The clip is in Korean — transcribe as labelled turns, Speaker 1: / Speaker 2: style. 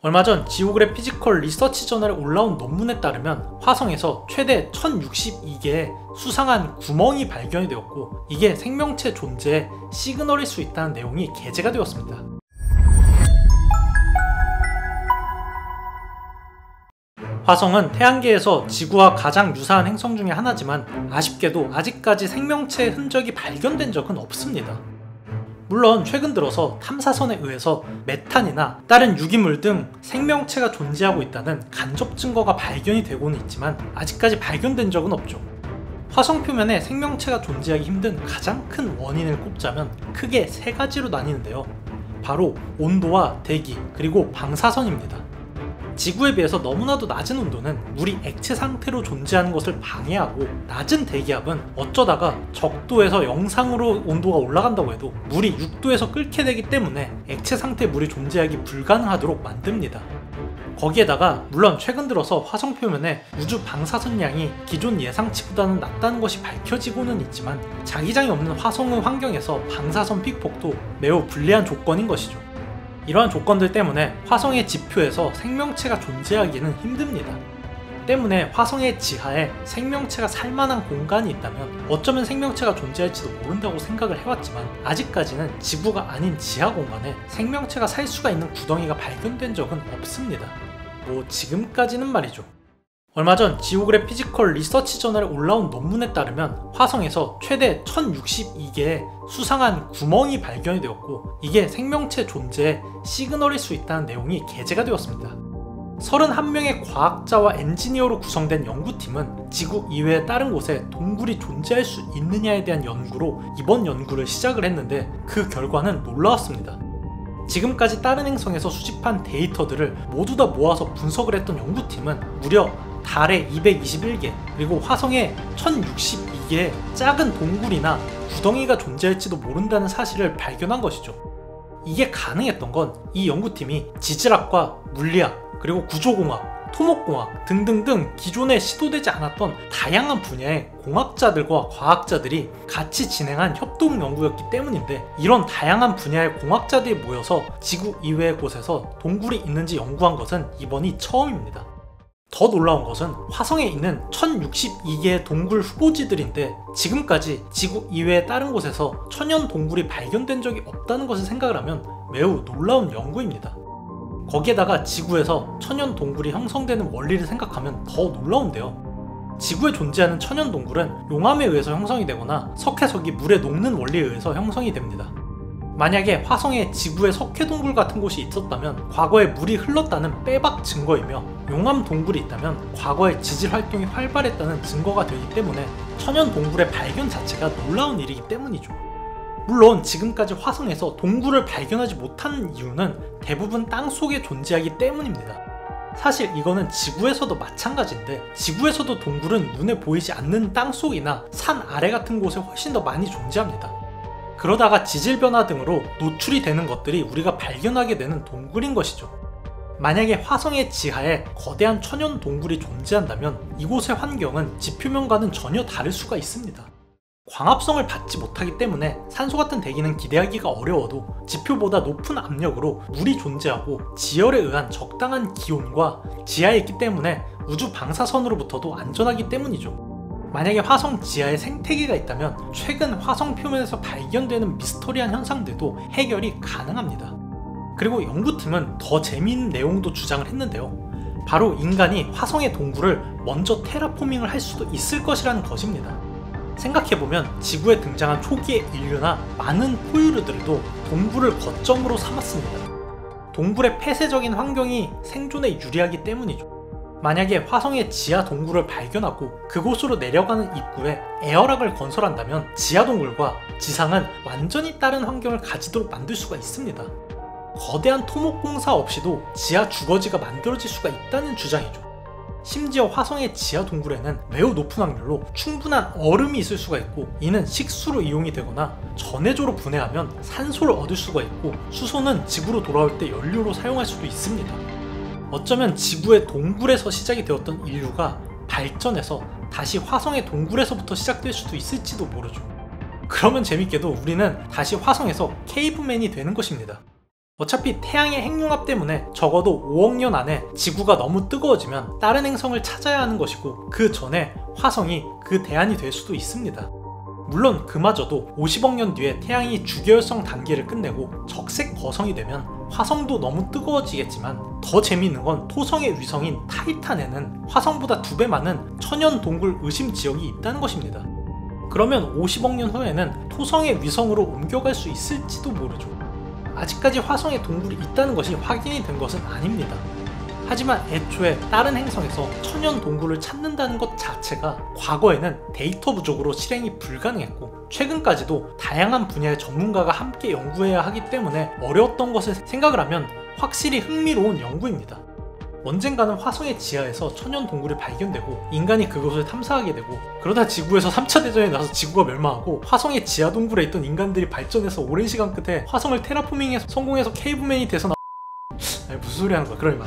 Speaker 1: 얼마 전 지오그래 피지컬 리서치 저널에 올라온 논문에 따르면 화성에서 최대 1062개의 수상한 구멍이 발견이 되었고, 이게 생명체 존재의 시그널일 수 있다는 내용이 게재가 되었습니다. 화성은 태양계에서 지구와 가장 유사한 행성 중에 하나지만 아쉽게도 아직까지 생명체의 흔적이 발견된 적은 없습니다. 물론 최근 들어서 탐사선에 의해서 메탄이나 다른 유기물 등 생명체가 존재하고 있다는 간접 증거가 발견이 되고는 있지만 아직까지 발견된 적은 없죠. 화성 표면에 생명체가 존재하기 힘든 가장 큰 원인을 꼽자면 크게 세 가지로 나뉘는데요. 바로 온도와 대기, 그리고 방사선입니다. 지구에 비해서 너무나도 낮은 온도는 물이 액체 상태로 존재하는 것을 방해하고, 낮은 대기압은 어쩌다가 적도에서 영상으로 온도가 올라간다고 해도 물이 6도에서 끓게 되기 때문에 액체 상태의 물이 존재하기 불가능하도록 만듭니다. 거기에다가 물론 최근 들어서 화성 표면에 우주 방사선량이 기존 예상치보다는 낮다는 것이 밝혀지고는 있지만, 자기장이 없는 화성의 환경에서 방사선 픽폭도 매우 불리한 조건인 것이죠. 이러한 조건들 때문에 화성의 지표에서 생명체가 존재하기는 힘듭니다. 때문에 화성의 지하에 생명체가 살만한 공간이 있다면 어쩌면 생명체가 존재할지도 모른다고 생각을 해왔지만, 아직까지는 지구가 아닌 지하 공간에 생명체가 살 수가 있는 구덩이가 발견된 적은 없습니다. 지금까지는 말이죠. 얼마 전 지오그래 피지컬 리서치 저널에 올라온 논문에 따르면 화성에서 최대 1062개의 수상한 구멍이 발견이 되었고, 이게 생명체 존재의 시그널일 수 있다는 내용이 게재가 되었습니다. 31명의 과학자와 엔지니어로 구성된 연구팀은 지구 이외의 다른 곳에 동굴이 존재할 수 있느냐에 대한 연구로 이번 연구를 시작을 했는데, 그 결과는 놀라웠습니다. 지금까지 다른 행성에서 수집한 데이터들을 모두 다 모아서 분석을 했던 연구팀은 무려 달에 221개, 그리고 화성에 1062개의 작은 동굴이나 구덩이가 존재할지도 모른다는 사실을 발견한 것이죠. 이게 가능했던 건 이 연구팀이 지질학과 물리학, 그리고 구조공학, 토목공학 등등등 기존에 시도되지 않았던 다양한 분야의 공학자들과 과학자들이 같이 진행한 협동 연구였기 때문인데, 이런 다양한 분야의 공학자들이 모여서 지구 이외의 곳에서 동굴이 있는지 연구한 것은 이번이 처음입니다. 더 놀라운 것은 화성에 있는 1062개의 동굴 후보지들인데, 지금까지 지구 이외의 다른 곳에서 천연 동굴이 발견된 적이 없다는 것을 생각을 하면 매우 놀라운 연구입니다. 거기에다가 지구에서 천연 동굴이 형성되는 원리를 생각하면 더 놀라운데요. 지구에 존재하는 천연 동굴은 용암에 의해서 형성이 되거나 석회석이 물에 녹는 원리에 의해서 형성이 됩니다. 만약에 화성에 지구의 석회동굴 같은 곳이 있었다면 과거에 물이 흘렀다는 빼박 증거이며, 용암 동굴이 있다면 과거에 지질 활동이 활발했다는 증거가 되기 때문에 천연 동굴의 발견 자체가 놀라운 일이기 때문이죠. 물론 지금까지 화성에서 동굴을 발견하지 못하는 이유는 대부분 땅속에 존재하기 때문입니다. 사실 이거는 지구에서도 마찬가지인데, 지구에서도 동굴은 눈에 보이지 않는 땅속이나 산 아래 같은 곳에 훨씬 더 많이 존재합니다. 그러다가 지질 변화 등으로 노출이 되는 것들이 우리가 발견하게 되는 동굴인 것이죠. 만약에 화성의 지하에 거대한 천연 동굴이 존재한다면 이곳의 환경은 지표면과는 전혀 다를 수가 있습니다. 광합성을 받지 못하기 때문에 산소 같은 대기는 기대하기가 어려워도 지표보다 높은 압력으로 물이 존재하고 지열에 의한 적당한 기온과 지하에 있기 때문에 우주 방사선으로부터도 안전하기 때문이죠. 만약에 화성 지하에 생태계가 있다면 최근 화성 표면에서 발견되는 미스터리한 현상들도 해결이 가능합니다. 그리고 연구팀은 더 재미있는 내용도 주장을 했는데요. 바로 인간이 화성의 동굴을 먼저 테라포밍을 할 수도 있을 것이라는 것입니다. 생각해보면 지구에 등장한 초기의 인류나 많은 포유류들도 동굴을 거점으로 삼았습니다. 동굴의 폐쇄적인 환경이 생존에 유리하기 때문이죠. 만약에 화성의 지하 동굴을 발견하고 그곳으로 내려가는 입구에 에어락을 건설한다면 지하 동굴과 지상은 완전히 다른 환경을 가지도록 만들 수가 있습니다. 거대한 토목공사 없이도 지하 주거지가 만들어질 수가 있다는 주장이죠. 심지어 화성의 지하 동굴에는 매우 높은 확률로 충분한 얼음이 있을 수가 있고, 이는 식수로 이용이 되거나 전해조로 분해하면 산소를 얻을 수가 있고, 수소는 지구로 돌아올 때 연료로 사용할 수도 있습니다. 어쩌면 지구의 동굴에서 시작이 되었던 인류가 발전해서 다시 화성의 동굴에서부터 시작될 수도 있을지도 모르죠. 그러면 재밌게도 우리는 다시 화성에서 케이브맨이 되는 것입니다. 어차피 태양의 핵융합 때문에 적어도 5억 년 안에 지구가 너무 뜨거워지면 다른 행성을 찾아야 하는 것이고, 그 전에 화성이 그 대안이 될 수도 있습니다. 물론 그마저도 50억 년 뒤에 태양이 주계열성 단계를 끝내고 적색 거성이 되면 화성도 너무 뜨거워지겠지만, 더 재미있는 건 토성의 위성인 타이탄에는 화성보다 2배 많은 천연 동굴 의심 지역이 있다는 것입니다. 그러면 50억 년 후에는 토성의 위성으로 옮겨갈 수 있을지도 모르죠. 아직까지 화성에 동굴이 있다는 것이 확인이 된 것은 아닙니다. 하지만 애초에 다른 행성에서 천연 동굴을 찾는다는 것 자체가 과거에는 데이터 부족으로 실행이 불가능했고, 최근까지도 다양한 분야의 전문가가 함께 연구해야 하기 때문에 어려웠던 것을 생각을 하면 확실히 흥미로운 연구입니다. 언젠가는 화성의 지하에서 천연 동굴이 발견되고 인간이 그곳을 탐사하게 되고, 그러다 지구에서 3차 대전이 나서 지구가 멸망하고 화성의 지하 동굴에 있던 인간들이 발전해서 오랜 시간 끝에 화성을 테라포밍해서 성공해서 케이브맨이 돼서 무슨 소리 하는 거야. 그러니까